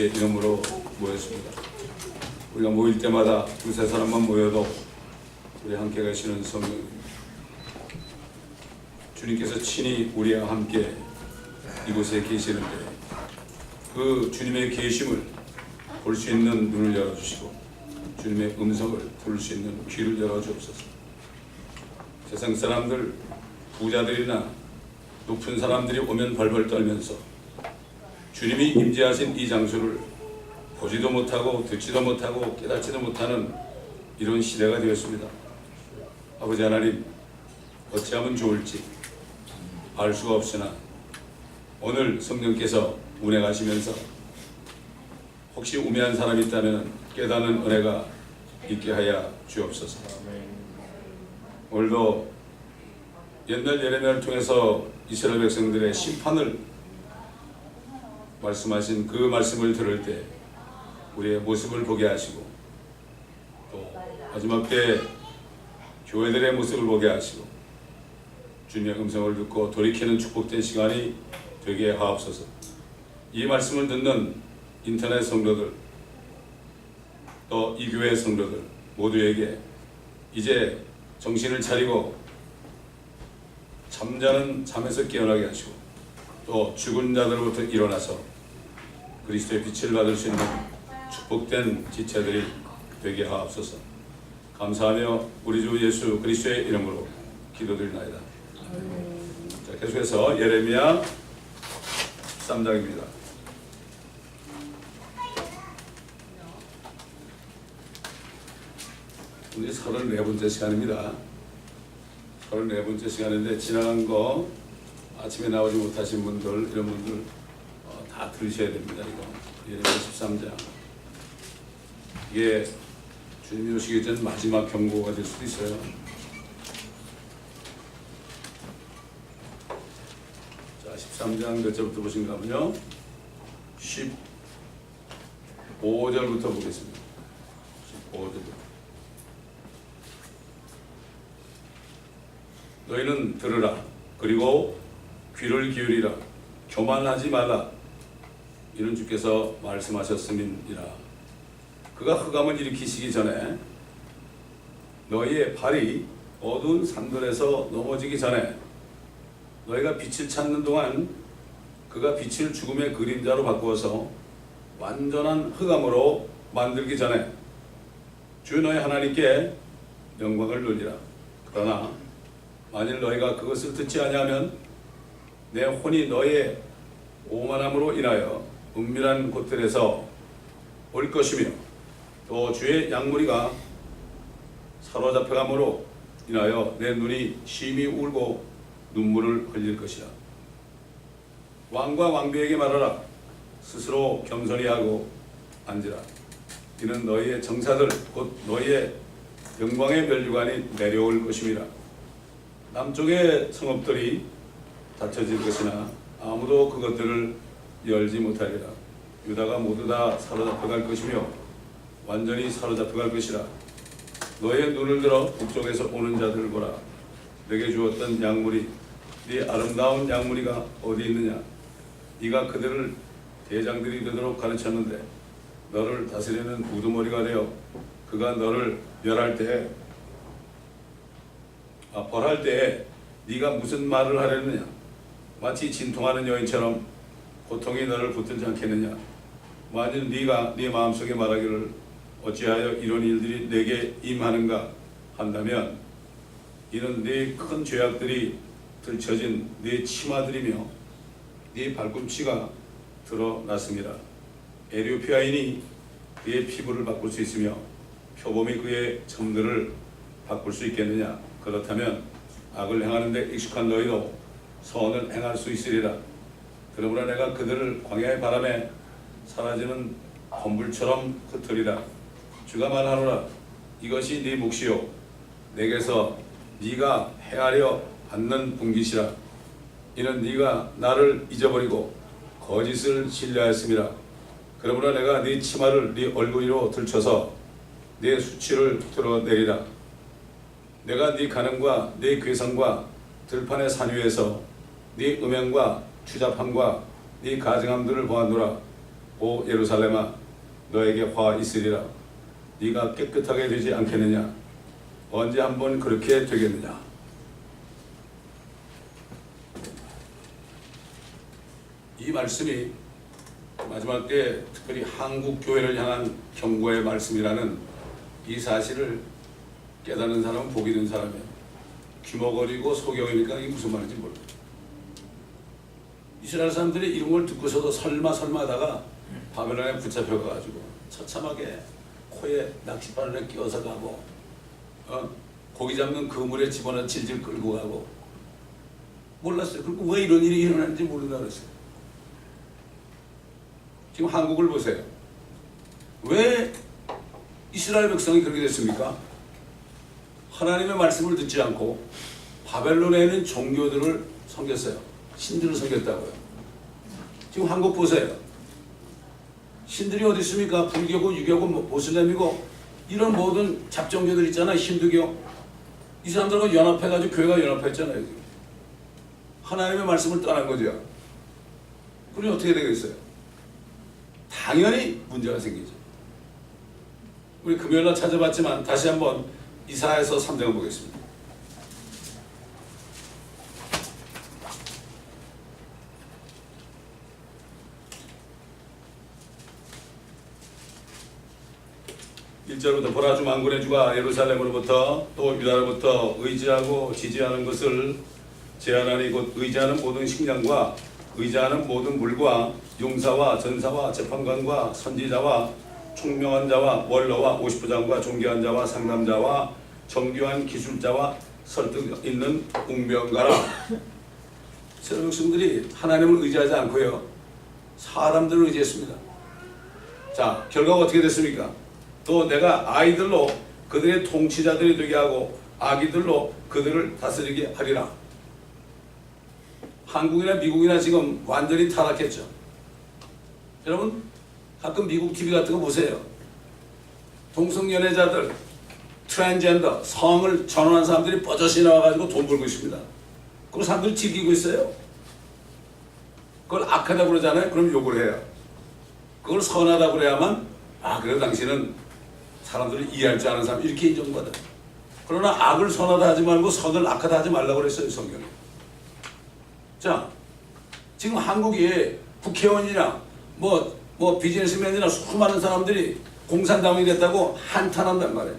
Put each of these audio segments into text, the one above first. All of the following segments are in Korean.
그리스도의 이름으로 모였습니다. 우리가 모일 때마다 두세 사람만 모여도 우리 함께 가시는 성령입니다. 주님께서 친히 우리와 함께 이곳에 계시는데 그 주님의 계심을 볼 수 있는 눈을 열어주시고 주님의 음성을 들을 수 있는 귀를 열어주옵소서. 세상 사람들, 부자들이나 높은 사람들이 오면 벌벌 떨면서 주님이 임재하신 이 장소를 보지도 못하고 듣지도 못하고 깨닫지도 못하는 이런 시대가 되었습니다. 아버지 하나님, 어찌하면 좋을지 알 수가 없으나 오늘 성령께서 운행하시면서 혹시 우매한 사람이 있다면 깨닫는 은혜가 있게 하여 주옵소서. 오늘도 옛날 예레미야를 통해서 이스라엘 백성들의 심판을 말씀하신 그 말씀을 들을 때 우리의 모습을 보게 하시고 또 마지막 때 교회들의 모습을 보게 하시고 주님의 음성을 듣고 돌이키는 축복된 시간이 되게 하옵소서. 이 말씀을 듣는 인터넷 성도들 또 이 교회 성도들 모두에게 이제 정신을 차리고 잠자는 잠에서 깨어나게 하시고 또 죽은 자들로부터 일어나서 그리스도의 빛을 받을 수 있는 축복된 지체들이 되게 하옵소서. 감사하며 우리 주 예수 그리스도의 이름으로 기도드리나이다. 자, 계속해서 예레미야 13장입니다. 오늘 34번째 시간입니다. 34번째 시간인데 지나간 거 아침에 나오지 못하신 분들, 이런 분들 다 들으셔야 됩니다. 이거 예레미야 13장. 이게 주님이 오시기 전 마지막 경고가 될 수도 있어요. 자, 13장 몇 절부터 보신가 하면요, 15절부터 보겠습니다. 15절부터. 너희는 들으라. 그리고 귀를 기울이라. 교만하지 말라. 이는 주께서 말씀하셨음이니라. 그가 흑암을 일으키시기 전에 너희의 발이 어두운 산들에서 넘어지기 전에 너희가 빛을 찾는 동안 그가 빛을 죽음의 그림자로 바꾸어서 완전한 흑암으로 만들기 전에 주 너희 하나님께 영광을 돌리라. 그러나 만일 너희가 그것을 듣지 아니하면 내 혼이 너희의 오만함으로 인하여 은밀한 곳들에서 올 것이며 또 주의 양무리가 사로잡혀감으로 인하여 내 눈이 심히 울고 눈물을 흘릴 것이라. 왕과 왕비에게 말하라. 스스로 겸손히 하고 앉으라. 이는 너희의 정사들 곧 너희의 영광의 면류관이 내려올 것임이라. 남쪽의 성읍들이 닫혀질 것이나 아무도 그것들을 열지 못하리라. 유다가 모두 다 사로잡혀갈 것이며 완전히 사로잡혀갈 것이라. 너의 눈을 들어 북쪽에서 오는 자들을 보라. 내게 주었던 양무리 네 아름다운 양무리가 어디 있느냐. 네가 그들을 대장들이 되도록 가르쳤는데 너를 다스리는 우두머리가 되어 그가 너를 벌할 때에 네가 무슨 말을 하려느냐. 마치 진통하는 여인처럼 고통이 너를 붙들지 않겠느냐. 만일 네가 네 마음속에 말하기를 어찌하여 이런 일들이 내게 임하는가 한다면 이는 네 큰 죄악들이 들춰진 네 치마들이며 네 발꿈치가 드러났습니다. 에티오피아인이 그의 피부를 바꿀 수 있으며 표범이 그의 점들을 바꿀 수 있겠느냐. 그렇다면 악을 행하는 데 익숙한 너희도 선을 행할 수 있으리라. 그러므로 내가 그들을 광야의 바람에 사라지는 건불처럼 흩으리라. 주가 말하노라. 이것이 네 몫이요 내게서 네가 헤아려 받는 분깃이라. 이는 네가 나를 잊어버리고 거짓을 신뢰하였음이라. 그러므로 내가 네 치마를 네 얼굴 위로 들쳐서 네 수치를 드러내리라. 내가 네 간음과 네 괴성과 들판의 산 위에서 네 음행과 추잡함과 네 가증함들을 보았노라. 오 예루살렘아, 너에게 화 있으리라. 네가 깨끗하게 되지 않겠느냐. 언제 한번 그렇게 되겠느냐. 이 말씀이 마지막 때 특별히 한국 교회를 향한 경고의 말씀이라는 이 사실을 깨닫는 사람은 복이 든 사람이에요. 귀머거리고 소경이니까 이게 무슨 말인지 모르겠어요. 이스라엘 사람들이 이런 걸 듣고서도 설마 하다가 바벨론에 붙잡혀가지고 처참하게 코에 낚싯바늘에 끼워서 가고 고기 잡는 그물에 집어넣어 질질 끌고 가고 몰랐어요. 그리고 왜 이런 일이 일어나는지 모른다 그랬어요. 지금 한국을 보세요. 왜 이스라엘 백성이 그렇게 됐습니까? 하나님의 말씀을 듣지 않고 바벨론에 있는 종교들을 섬겼어요. 신들을 섬겼다고요. 지금 한국 보세요. 신들이 어디 있습니까? 불교고 유교고 모슬렘이고 이런 모든 잡종교들 있잖아요. 힌두교. 이 사람들과 연합해가지고 교회가 연합했잖아요. 하나님의 말씀을 떠난 거죠. 그러니 어떻게 되겠어요? 당연히 문제가 생기죠. 우리 금요일날 찾아봤지만 다시 한번 이사야서 3장을 보겠습니다. (1절부터) 보라, 주 만군의 주가 예루살렘으로부터 또 유다로부터 의지하고 지지하는 것을 제한하니 곧 의지하는 모든 식량과 의지하는 모든 물과 용사와 전사와 재판관과 선지자와 총명한 자와 원로와 50부장과 존귀한 자와 상담자와 정교한 기술자와 설득 있는 웅병가라. 이스라엘 백성들이 하나님을 의지하지 않고요, 사람들을 의지했습니다. 자, 결과가 어떻게 됐습니까? 또 내가 아이들로 그들의 통치자들이 되게 하고 아기들로 그들을 다스리게 하리라. 한국이나 미국이나 지금 완전히 타락했죠. 여러분 가끔 미국 TV 같은 거 보세요. 동성연애자들, 트랜스젠더, 성을 전환한 사람들이 뻗어시 나와가지고 돈 벌고 있습니다. 그걸 사람들이 즐기고 있어요. 그걸 악하다고 그러잖아요. 그럼 욕을 해요. 그걸 선하다고 그래야만 그래 당신은 사람들을 이해할 줄 아는 사람, 이렇게 인정받아요. 그러나 악을 선하다 하지 말고 선을 악하다 하지 말라고 그랬어요, 성경에. 자, 지금 한국에 국회의원이나 뭐 비즈니스맨이나 수많은 사람들이 공산당이 됐다고 한탄한단 말이에요.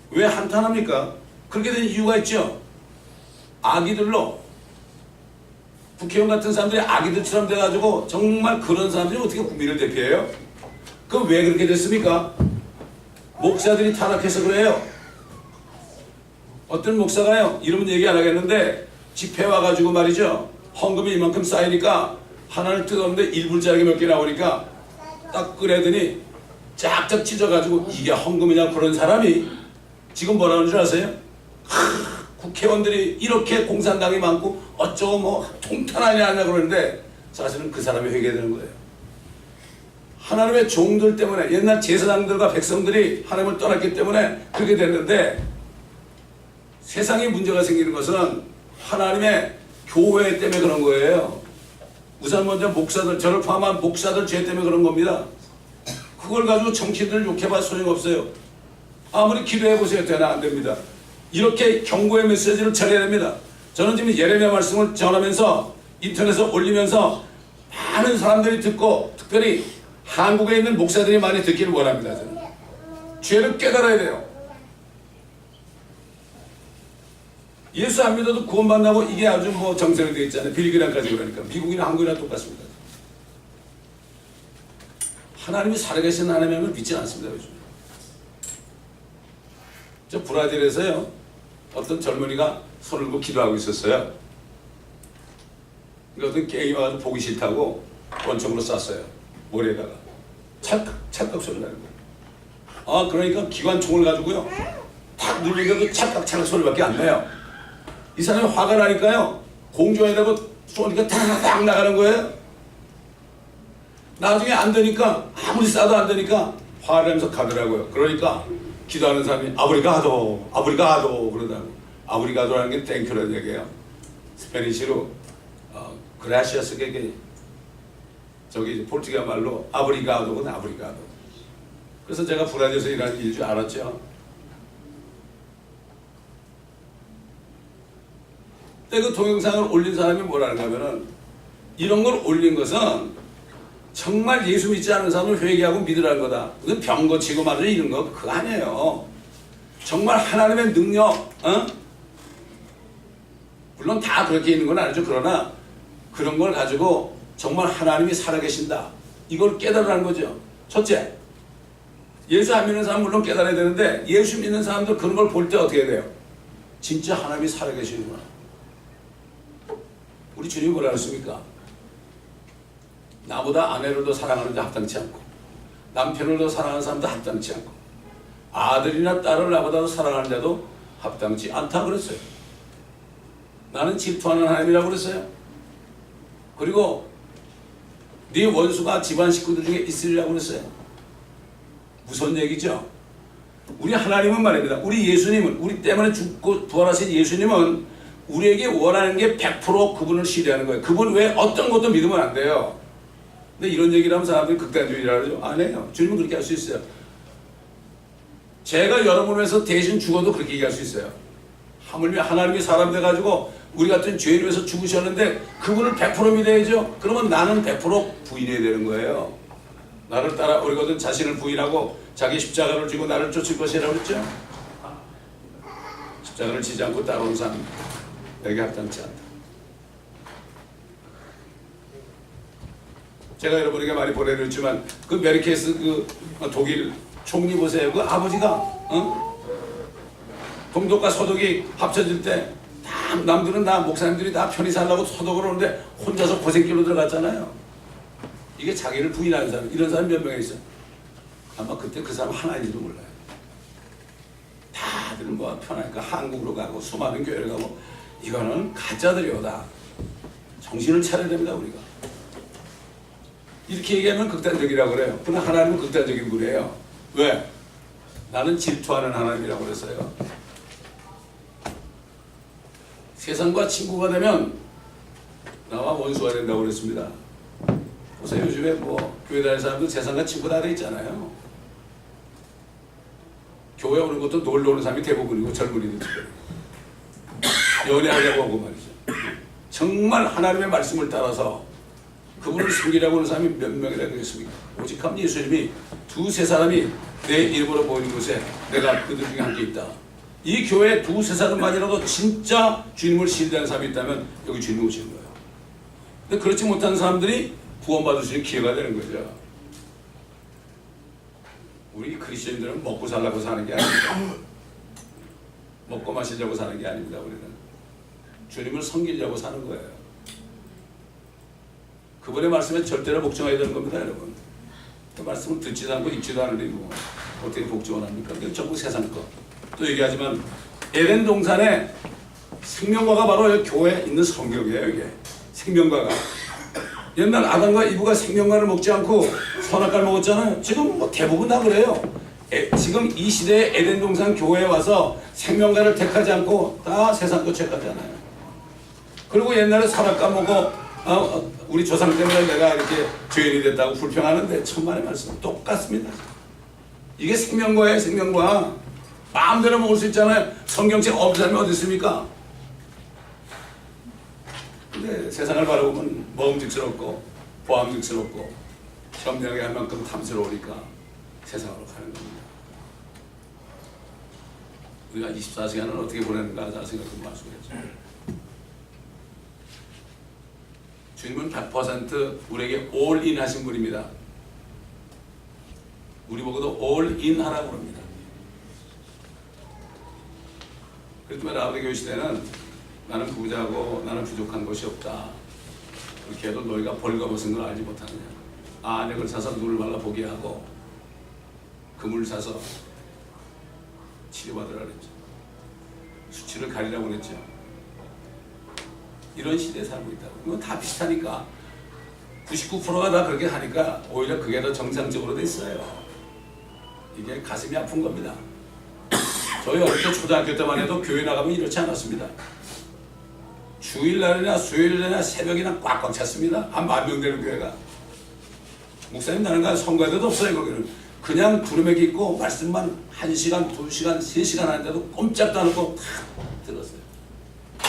왜 한탄합니까? 그렇게 된 이유가 있죠. 아기들로, 국회의원 같은 사람들이 아기들처럼 돼가지고 정말 그런 사람들이 어떻게 국민을 대표해요? 그럼 왜 그렇게 됐습니까? 목사들이 타락해서 그래요. 어떤 목사가요, 이름은 얘기 안 하겠는데 집회 와가지고 말이죠, 헌금이 이만큼 쌓이니까 하나를 뜯었는데 1불짜리 몇 개 나오니까 딱 꺼내더니 짝짝 찢어가지고 이게 헌금이냐 그런 사람이 지금 뭐라는 줄 아세요? 국회의원들이 이렇게 공산당이 많고 어쩌고 뭐 통탄하냐 하냐 그러는데 사실은 그 사람이 회개되는 거예요. 하나님의 종들 때문에, 옛날 제사장들과 백성들이 하나님을 떠났기 때문에 그렇게 됐는데, 세상에 문제가 생기는 것은 하나님의 교회 때문에 그런 거예요. 우선 먼저 목사들, 저를 포함한 목사들 죄 때문에 그런 겁니다. 그걸 가지고 정치인들 욕해봐 소용없어요. 아무리 기도해보세요. 되나 안 됩니다. 이렇게 경고의 메시지를 전해야 됩니다. 저는 지금 예레미야 말씀을 전하면서 인터넷에 올리면서 많은 사람들이 듣고, 특별히 한국에 있는 목사들이 많이 듣기를 원합니다. 저는 죄를 깨달아야 돼요. 예수 안 믿어도 구원받는다고 이게 아주 뭐 정설이 되어 있잖아요. 빌기랑까지 그러니까. 미국이나 한국이나 똑같습니다. 하나님이 살아계신 하나님을 믿지 않습니다. 요즘. 저 브라질에서요, 어떤 젊은이가 손을 들고 기도하고 있었어요. 그러니까 어떤 게임이 와서 보기 싫다고 권총으로 쐈어요. 머리에다가. 찰칵 소리 나는 거예요. 그러니까 기관총을 가지고요, 탁 누르니까 찰칵 소리밖에 안 나요. 이 사람이 화가 나니까요, 공중에다가 쏘니까 탁 나가는 거예요. 나중에 안 되니까, 아무리 쏴도 안 되니까 화를 내면서 가더라고요. 그러니까 기도하는 사람이 아브리가도 그러더라고요. 아브리가도라는 게 땡큐라는 얘기예요. 스페니쉬로 그라시아스, 게 저기 포르투갈 말로 아브리가도거든, 아브리가도. 그래서 제가 브라질에서 일하는 일인 줄 알았죠. 근데 그 동영상을 올린 사람이 뭐라는가 하면은, 이런 걸 올린 것은 정말 예수 믿지 않는 사람을 회개하고 믿으라는 거다. 그건 병 고치고 말이죠, 이런 거 그거 아니에요. 정말 하나님의 능력, 물론 다 그렇게 있는 건 아니죠. 그러나 그런 걸 가지고 정말 하나님이 살아계신다, 이걸 깨달으라는 거죠. 첫째, 예수 안 믿는 사람 물론 깨달아야 되는데, 예수 믿는 사람들 그런 걸 볼 때 어떻게 돼요? 진짜 하나님이 살아계시는구나. 우리 주님이 뭐라 했습니까? 나보다 아내를 더 사랑하는 자 합당치 않고, 남편을 더 사랑하는 사람도 합당치 않고, 아들이나 딸을 나보다 더 사랑하는 자도 합당치 않다 그랬어요. 나는 질투하는 하나님이라고 그랬어요. 그리고 네 원수가 집안 식구들 중에 있으리라고 그랬어요. 무서운 얘기죠. 우리 하나님은 말입니다, 우리 예수님은, 우리 때문에 죽고 부활하신 예수님은 우리에게 원하는 게 100% 그분을 신뢰하는 거예요. 그분 외에 어떤 것도 믿으면 안 돼요. 근데 이런 얘기를 하면 사람들이 극단주의라고 하죠. 아니에요. 주님은 그렇게 할 수 있어요. 제가 여러분을 위해서 대신 죽어도 그렇게 얘기할 수 있어요. 하물며 하나님이 사람 돼가지고 우리 같은 죄인을 위해서 죽으셨는데 그분을 100% 믿어야죠. 그러면 나는 100% 부인해야 되는 거예요. 나를 따라오려거든 자신을 부인하고 자기 십자가를 지고 나를 쫓을 것이라고 그랬죠. 십자가를 지지 않고 따라오는 사람 내게 합당치 않다. 제가 여러분에게 많이 보내드렸지만 그 메르케스 그 독일 총리 보세요. 그 아버지가 동독과 서독이 합쳐질 때 다 남들은 다 목사님들이 다 편히 살라고 서독을 오는데 혼자서 고생길로 들어갔잖아요. 이게 자기를 부인하는 사람, 이런 사람 몇 명 있어요. 아마 그때 그 사람 하나인지도 몰라요. 다들 뭐 편하니까 한국으로 가고 수많은 교회를 가고, 이거는 가짜들이오다. 정신을 차려야 됩니다. 우리가 이렇게 얘기하면 극단적이라고 그래요. 그러나 하나님은 극단적인 분이에요. 왜? 나는 질투하는 하나님이라고 그랬어요. 세상과 친구가 되면 나와 원수가 된다고 그랬습니다. 보세요, 요즘에 뭐 교회 다니는 사람들 세상과 친구 다 돼 있잖아요. 교회 오는 것도 놀러 오는 사람이 대부분이고 젊은이들 특별히 연애하려고 하고 말이죠. 정말 하나님의 말씀을 따라서 그분을 섬기려고 하는 사람이 몇 명이나 되겠습니까? 오직 한 예수님이 두세 사람이 내 이름으로 모이는 곳에 내가 그들 중에 함께 있다. 이 교회에 두세 사람만이라도 진짜 주님을 신뢰하는 사람이 있다면 여기 주님이 오시는 거예요. 근데 그렇지 못한 사람들이 구원받을 수 있는 기회가 되는 거죠. 우리 크리스천들은 먹고 살라고 사는 게 아니라 먹고 마시려고 사는 게 아닙니다. 우리는 주님을 섬기려고 사는 거예요. 그분의 말씀에 절대로 복종해야 되는 겁니다, 여러분. 그 말씀을 듣지도 않고 읽지도 않으니 뭐 어떻게 복종을 합니까? 그건 전부 세상 거. 또 얘기하지만 에덴 동산에 생명과가 바로 여기 교회에 있는 성경이에요. 이게 생명과가. 옛날 아담과 이브가 생명과를 먹지 않고 선악과를 먹었잖아요. 지금 뭐 대부분 다 그래요. 지금 이 시대에 에덴 동산 교회에 와서 생명과를 택하지 않고 다 세상 거 택하잖아요. 그리고 옛날에 선악과 먹고 우리 조상 때문에 내가 이렇게 죄인이 됐다고 불평하는데 천만의 말씀 똑같습니다. 이게 생명과예요. 생명과. 마음대로 먹을 수 있잖아요. 성경책 없는 사람이 어디 있습니까? 근데 세상을 바라보면 먹음직스럽고 보암직스럽고 현명하게 할 만큼 탐스러우니까 세상으로 가는 겁니다. 우리가 24시간을 어떻게 보내는가 잘 생각해 봐야죠. 주님은 100% 우리에게 올인 하신 분입니다. 우리 보고도 올인 하라고 합니다. 그렇지만 라우데 교회 시대는 나는 부자고 나는 부족한 것이 없다. 그렇게 해도 너희가 벌거벗은 걸 알지 못하느냐. 안약을 사서 눈을 발라 보게 하고 금을 사서 치료받으라 그랬죠. 수치를 가리라고 그랬죠. 이런 시대에 살고 있다고. 이건 다 비슷하니까 99%가 다 그렇게 하니까 오히려 그게 더 정상적으로 됐어요. 이게 가슴이 아픈 겁니다. 저희 어릴 때 초등학교 때만 해도 교회 나가면 이렇지 않았습니다. 주일날이나 수요일날이나 새벽이나 꽉꽉 찼습니다. 한 10,000명 되는 교회가. 목사님 나는 가 성가대도 없어요. 거기는 그냥 두루맥이 있고 말씀만 1시간, 2시간, 3시간 하는데도 꼼짝도 안 하고 다 들었어요.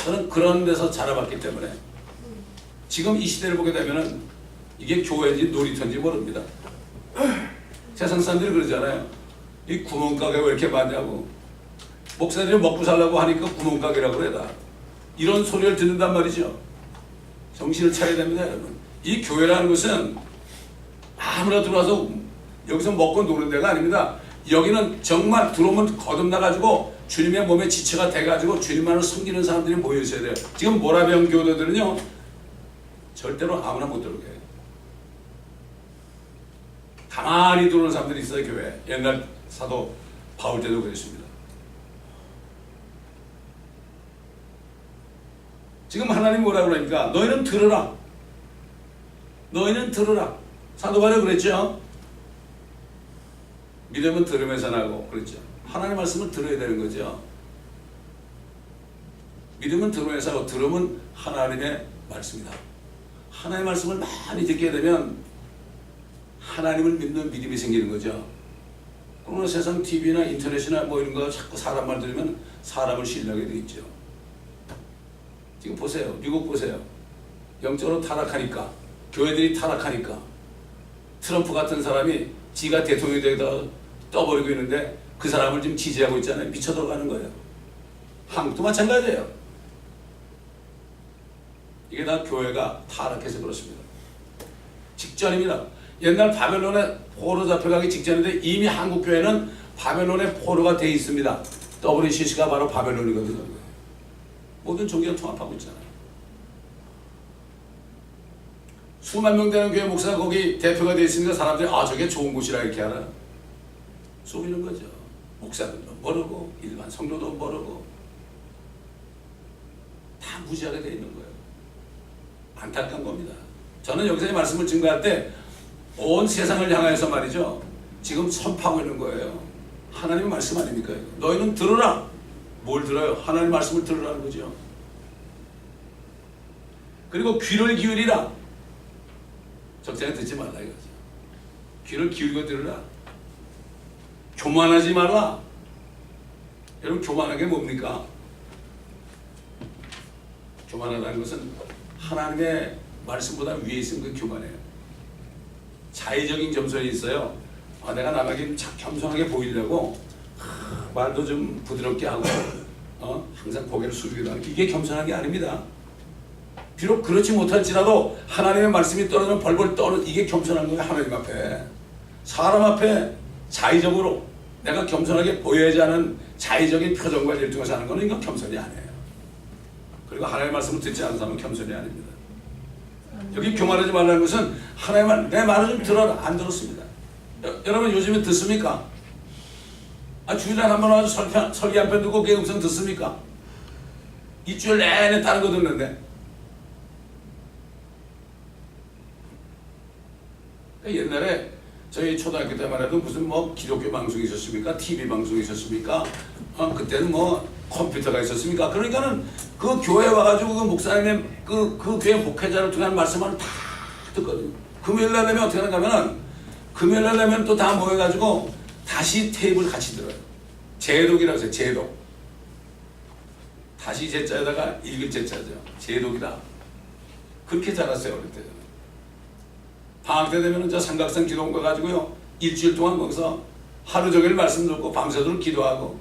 저는 그런 데서 자라봤기 때문에 지금 이 시대를 보게 되면은 이게 교회인지 놀이터인지 모릅니다. 세상 사람들이 그러잖아요. 이 구멍가게 왜 이렇게 많냐고. 목사들이 먹고 살라고 하니까 구멍가게라고 그래다. 이런 소리를 듣는단 말이죠. 정신을 차려야 됩니다, 여러분. 이 교회라는 것은 아무나 들어와서 여기서 먹고 노는 데가 아닙니다. 여기는 정말 들어오면 거듭나가지고 주님의 몸에 지체가 돼가지고 주님만을 섬기는 사람들이 모여 있어야 돼요. 지금 모라비안 교도들은요 절대로 아무나 못 들어오게 해요. 가만히 들어오는 사람들이 있어요. 교회. 옛날 사도 바울 때도 그랬습니다. 지금 하나님 뭐라고 그러니까 너희는 들으라. 너희는 들으라. 사도 바울이 그랬죠. 믿음은 들음에서 나고 그랬죠. 하나님 말씀을 들어야 되는 거죠. 믿음은 들음에서 나고 들음은 하나님의 말씀이다. 하나님의 말씀을 많이 듣게 되면 하나님을 믿는 믿음이 생기는 거죠. 그러나 세상 TV나 인터넷이나 뭐 이런 거 자꾸 사람 말 들으면 사람을 신뢰하게 돼 있죠. 지금 보세요. 미국 보세요. 영적으로 타락하니까 교회들이 타락하니까 트럼프 같은 사람이 지가 대통령이 되다 떠버리고 있는데 그 사람을 지금 지지하고 있잖아요. 미쳐 들어가는 거예요. 한국도 마찬가지예요. 이게 다 교회가 타락해서 그렇습니다. 직전입니다. 옛날 바벨론에 포로 잡혀가기 직전인데 이미 한국 교회는 바벨론에 포로가 돼 있습니다. WCC가 바로 바벨론이거든요. 모든 종교를 통합하고 있잖아요. 수만 명 되는 교회 목사가 거기 대표가 돼 있으니까 사람들이 아 저게 좋은 곳이라 이렇게 하나 속이는 거죠. 목사들도 모르고 일반 성도도 모르고 다 무지하게 돼 있는 거예요. 안타까운 겁니다. 저는 여기서 이 말씀을 증거할 때 온 세상을 향해서 말이죠. 지금 선포하고 있는 거예요. 하나님의 말씀 아닙니까? 너희는 들으라. 뭘 들어요? 하나님의 말씀을 들으라는 거죠. 그리고 귀를 기울이라. 적당히 듣지 말라 이거죠. 귀를 기울이고 들으라. 교만하지 말라. 여러분 교만한 게 뭡니까? 교만하다는 것은 하나님의 말씀보다 위에 있으면 그 교만해요. 자의적인 겸손이 있어요. 내가 남에게 겸손하게 보이려고 말도 좀 부드럽게 하고 항상 고개를 숙이기도 하고 이게 겸손한 게 아닙니다. 비록 그렇지 못할지라도 하나님의 말씀이 떨어지면 벌벌 떠는 이게 겸손한 거예요. 하나님 앞에. 사람 앞에 자의적으로 내가 겸손하게 보여야지 하는 자의적인 표정과 일통을 사는 거는 이건 겸손이 아니에요. 그리고 하나님의 말씀을 듣지 않는 사람은 겸손이 아닙니다. 여기 교만하지 말라는 것은 하나님은 내 말을 좀 들어라. 안 들었습니다. 여러분 요즘에 듣습니까? 주일날 한 번 와서 설교 한 편 듣고 그 음성 듣습니까? 일주일 내내 다른 거 듣는데. 옛날에 저희 초등학교 때만 해도 무슨 뭐 기독교 방송이 있었습니까? TV 방송이 있었습니까? 그때는 뭐 컴퓨터가 있었습니까? 그러니까는 그 교회 와가지고 그 목사님의 그 교회 목회자를 통한 말씀을 다 듣거든요. 금요일 날 되면 어떻게 하는가면은 금요일 날 되면 또 다 모여가지고 다시 테이블 같이 들어요. 제독이라고 해서 제독. 다시 제자에다가 읽을 제자죠. 제독이다. 그렇게 자랐어요 어릴 때는. 방학 때 되면 저 삼각산 기도원 가가지고요 일주일 동안 거기서 하루 종일 말씀 듣고 밤새도록 기도하고.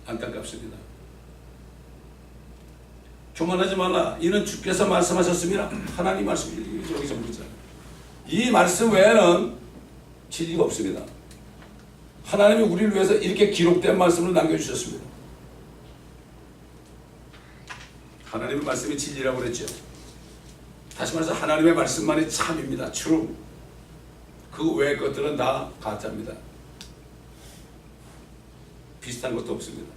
안타깝습니다. 교만하지 말라. 이는 주께서 말씀하셨습니다. 하나님 말씀이 여기서 묻잖아요. 이 말씀 외에는 진리가 없습니다. 하나님이 우리를 위해서 이렇게 기록된 말씀을 남겨주셨습니다. 하나님의 말씀이 진리라고 그랬죠. 다시 말해서 하나님의 말씀만이 참입니다. true. 그 외의 것들은 다 가짜입니다. 비슷한 것도 없습니다.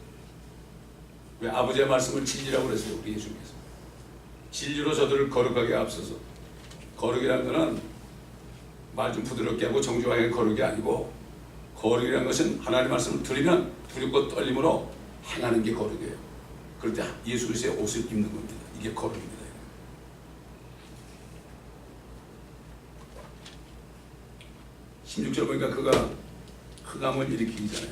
왜 아버지의 말씀을 진리라고 그랬어요? 우리 예수님께서. 진리로 저들을 거룩하게 앞서서. 거룩이라는 것은 말 좀 부드럽게 하고 정중하게 거룩이 아니고, 거룩이라는 것은 하나님의 말씀을 들으면 두렵고 떨림으로 행하는 게 거룩이에요. 그럴 때 예수 그리스도의 옷을 입는 겁니다. 이게 거룩입니다. 16절 보니까 그가 흑암을 일으키기 전에,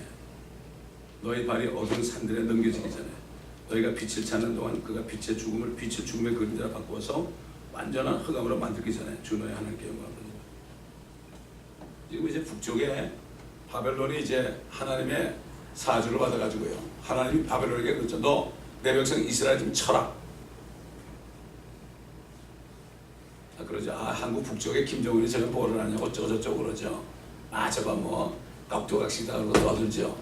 너희 발이 어두운 산들에 넘겨지기 전에, 너희가 빛을 찾는 동안 그가 빛의 죽음을 빛의 죽음의 그림자로 바꾸어서 완전한 흑암으로 만들기 전에 주 너희 하나님께 영광을 드리라. 지금 이제 북쪽에 바벨론이 이제 하나님의 사주를 받아가지고요. 하나님이 바벨론에게 그렇죠. 너 내 백성 이스라엘 좀 쳐라. 그러죠. 한국 북쪽에 김정은이 저런 뭐를 하냐고 어쩌고저쩌고 그러죠. 저거 뭐 각도각시다 그러고 떠들죠.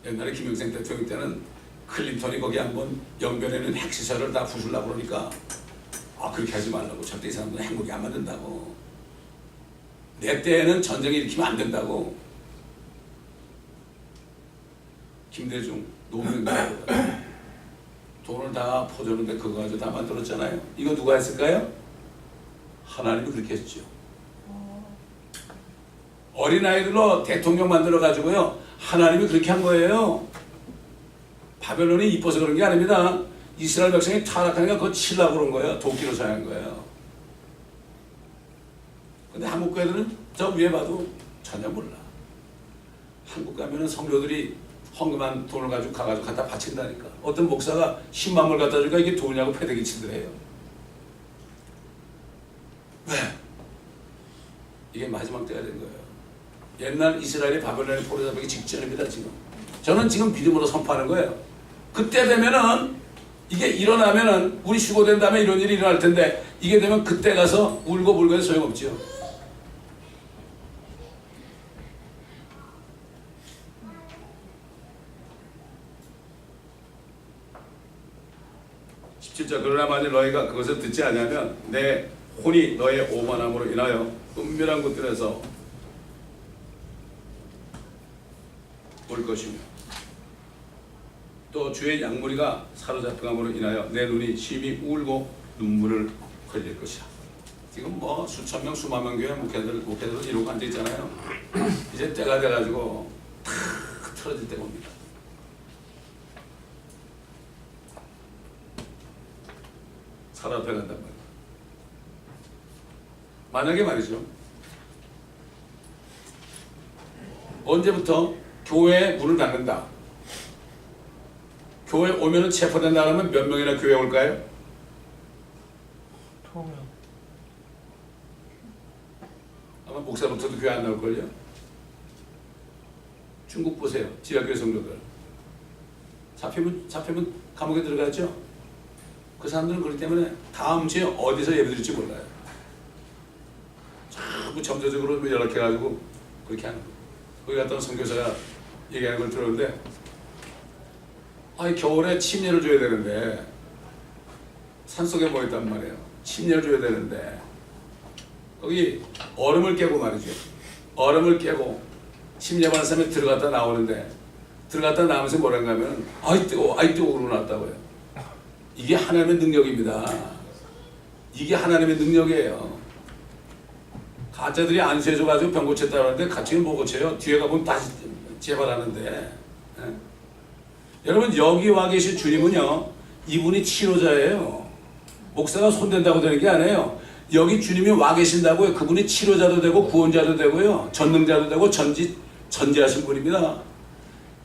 옛날에 김영삼 대통령 때는 클린턴이 거기 한번 영변에는 핵시설을 다 부수려고 그러니까 그렇게 하지 말라고. 절대 이 사람들은 행복이 안 만든다고. 내 때에는 전쟁을 일으키면 안 된다고. 김대중 노무현 돈을 다 퍼줬는데 그거 가지고 다 만들었잖아요. 이거 누가 했을까요? 하나님이 그렇게 했죠. 어린아이들로 대통령 만들어가지고요 하나님이 그렇게 한 거예요. 바벨론이 이뻐서 그런 게 아닙니다. 이스라엘 백성이 타락하니까 그거 치려고 그런 거예요. 도끼로 사용한 거예요. 근데 한국 교회들은 저 위에 봐도 전혀 몰라. 한국 가면은 성도들이 헌금한 돈을 가지고 가가지고 갖다 바친다니까. 어떤 목사가 10만 불 갖다 주니까 이게 돈이냐고 패대기 치더래요. 왜? 이게 마지막 때가 된 거예요. 옛날 이스라엘이 바벨론에 포로잡히기 직전입니다. 지금 저는 지금 믿음으로 선포하는 거예요. 그때 되면은 이게 일어나면은 우리 휴고된 다음에 이런 일이 일어날 텐데, 이게 되면 그때 가서 울고 불고 해서 소용없죠. 진짜 그러나 만일 너희가 그것을 듣지 않으면 내 혼이 너의 오만함으로 인하여 은밀한 곳들에서 올 것이며, 또 주의 양무리가 사로잡힘으로 인하여 내 눈이 심히 울고 눈물을 흘릴 것이야. 지금 뭐 수천 명 수만 명 교회 목회들은 이러고 앉아 있잖아요. 이제 때가 돼가지고 탁 틀어질 때가 옵니다. 사로잡혀 간단 말이에요. 만약에 말이죠, 언제부터 교회에 문을 닫는다, 교회 오면은 체포된다 하면 몇 명이나 교회 올까요? 2명. 아마 목사부터도 교회 안 나올걸요? 중국 보세요. 지하교회 성도들 잡히면 감옥에 들어가죠. 그 사람들은 그렇기 때문에 다음 주에 어디서 예배드릴지 몰라요. 자꾸 점자적으로 연락해가지고 그렇게 하는 거예요. 거기 갔다 온 선교사가 얘기하는 걸 들었는데, 아니 겨울에 침례를 줘야 되는데 산속에 모였단 말이에요. 침례를 줘야 되는데 거기 얼음을 깨고 말이죠. 얼음을 깨고 침례 받는 사람이 들어갔다 나오는데, 들어갔다 나오면서 뭐라고 하면 아이 뜨거워 그러고 나왔다고요. 이게 하나님의 능력입니다. 이게 하나님의 능력이에요. 가짜들이 안수해줘가지고 병 고쳤다고 하는데 가치는 못 고쳐요. 뒤에 가보면 다시 재발하는데. 예? 여러분 여기 와 계신 주님은요, 이분이 치료자예요. 목사가 손댄다고 되는 게 아니에요. 여기 주님이 와 계신다고요. 그분이 치료자도 되고 구원자도 되고요, 전능자도 되고 전지하신 분입니다.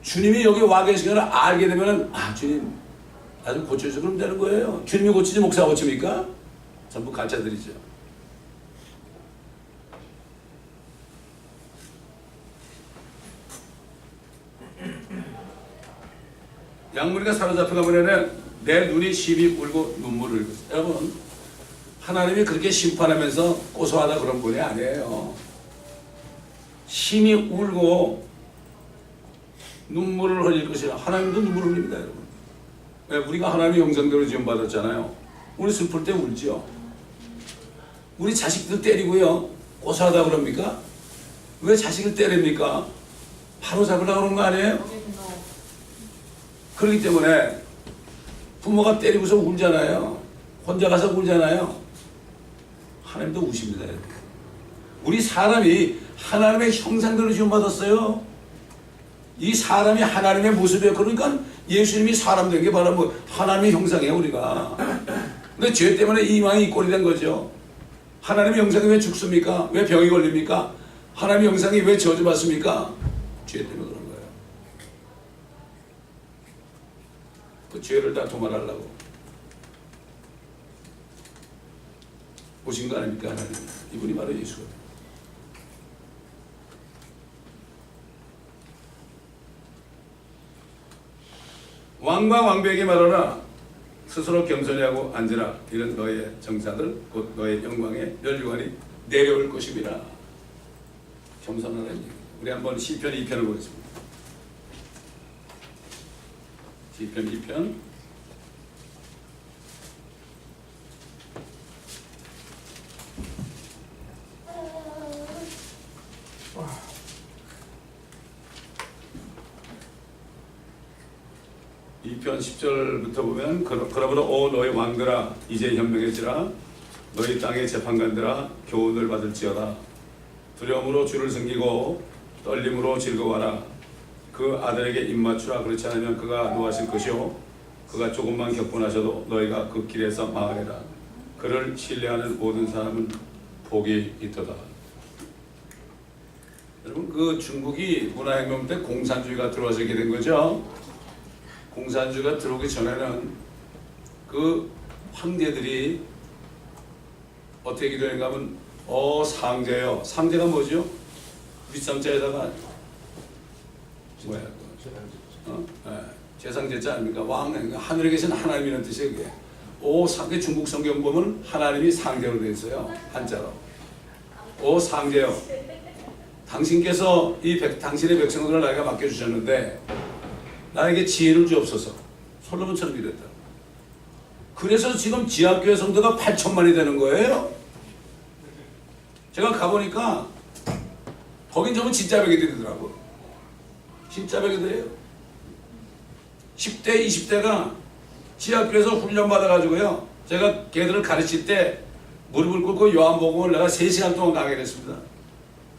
주님이 여기 와 계신 걸 알게 되면 아 주님 나 좀 고쳐주세요 그러면 되는 거예요. 주님이 고치지 목사가 고칩니까? 전부 가짜들이죠. 양무리가 사로잡혀가면 내 눈이 심히 울고 눈물을 흘렸어요. 여러분 하나님이 그렇게 심판하면서 고소하다 그런 분이 아니에요. 심히 울고 눈물을 흘릴 것이라. 하나님도 눈물을 흘립니다. 여러분 왜? 우리가 하나님의 형상대로 지음받았잖아요. 우리 슬플 때 울죠. 우리 자식들 때리고요 고소하다 그럽니까? 왜 자식을 때립니까? 바로 잡으려고 그런 거 아니에요? 그렇기 때문에 부모가 때리고서 울잖아요. 혼자 가서 울잖아요. 하나님도 우십니다. 우리 사람이 하나님의 형상대로 지음받았어요. 이 사람이 하나님의 모습이에요. 그러니까 예수님이 사람 된 게 바로 뭐 하나님의 형상이에요 우리가. 근데 죄 때문에 이 왕이 이 꼴이 된 거죠. 하나님의 형상이 왜 죽습니까? 왜 병이 걸립니까? 하나님의 형상이 왜 저주받습니까? 죄 때문에 그런 거예요. 그 죄를 다 도말하려고 오신 거 아닙니까? 하나님. 이분이 바로 예수거든요. 왕과 왕비에게 말하라. 스스로 겸손히 하고 앉으라. 이런 너의 정사들 곧 너의 영광의 멸류관이 내려올 것입니다. 겸손하라는 얘기입니다. 우리 한번 시편 2편을 보겠습니다. 시편 2편 2편 10절부터 보면 그러므로 오 너희 왕들아 이제 현명해지라. 너희 땅의 재판관들아 교훈을 받을지어다. 두려움으로 주를 섬기고 떨림으로 즐거워하라. 그 아들에게 입맞추라. 그렇지 않으면 그가 노하실 것이요 그가 조금만 격분하셔도 너희가 그 길에서 망하리라. 그를 신뢰하는 모든 사람은 복이 있도다. 여러분 그 중국이 문화혁명 때 공산주의가 들어와서 이렇게 된 거죠. 공산주의가 들어오기 전에는 그 황제들이 어떻게 기도했는가 하면 상제요. 상제가 뭐죠? 윗상자에다가 뭐야? 제상제자 아닙니까? 왕, 하늘에 계신 하나님이라는 뜻이에요. 그게. 상제 중국 성경 보면 하나님이 상제로 되어 있어요. 한자로. 상제요. 당신께서 당신의 백성들을 나에게 맡겨주셨는데 나에게 지혜를 주옵소서. 솔로몬처럼 이랬다. 그래서 지금 지하교회 성도가 8천만이 되는 거예요. 제가 가보니까 거긴 전부 진짜 베개들이더라고. 진짜 베개들이에요. 10대, 20대가 지하교회에서 훈련받아가지고요. 제가 걔들을 가르칠 때 무릎을 꿇고 요한복음을 내가 3시간 동안 강의를 했습니다.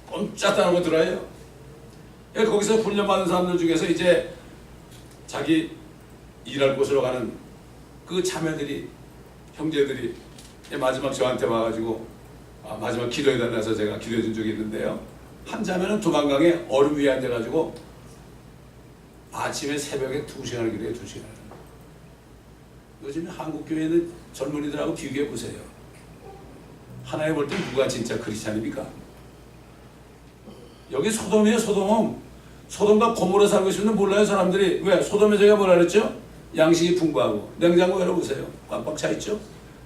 꼼짝 안 하고 들어요. 거기서 훈련받은 사람들 중에서 이제 자기 일할 곳으로 가는 그 자매들이, 형제들이 마지막 저한테 와가지고 마지막 기도해달라서 제가 기도해 준 적이 있는데요. 한 자매는 두만강에 얼음 위에 앉아가지고 아침에 새벽에 2시간을 기도해요. 2시간. 요즘 한국 교회는 젊은이들하고 비교해 보세요. 하나님 볼 때 누가 진짜 크리스찬입니까? 여기 소돔이에요. 소돔과 고모라 살고 있으면 몰라요 사람들이. 왜? 소돔에 제가 뭐라 그랬죠? 양식이 풍부하고. 냉장고 열어보세요. 꽉꽉 차 있죠?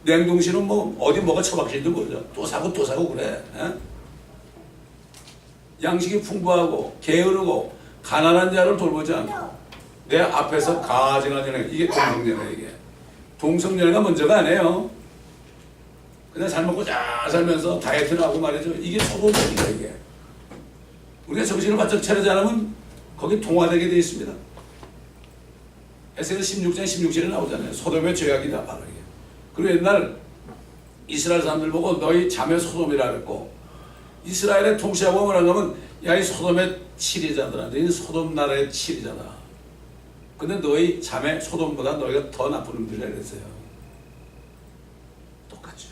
냉동실은 뭐 어디 뭐가 처박혀있는지 모르죠. 또 사고 그래. 에? 양식이 풍부하고 게으르고 가난한 자를 돌보지 않고 내 앞에서 가증하는 이게 동성연애. 이게 동성연애가 문제가 아니에요. 그냥 잘 먹고 잘 살면서 다이어트를 하고 말이죠. 이게 소돔입니다. 이게 우리가 정신을 바짝 차리지 않으면 거기 동화되게 되어 있습니다. 에스겔 16장 16절에 나오잖아요. 소돔의 죄악이다 바로 이게. 그리고 옛날 이스라엘 사람들 보고 너희 자매 소돔이라 그랬고, 이스라엘의 통치하고 뭐라고 하면 야 이 소돔의 치리자들아, 너희는 소돔 나라의 치리자다. 근데 너희 자매 소돔보다 너희가 더 나쁜 놈들이라 그랬어요. 똑같죠.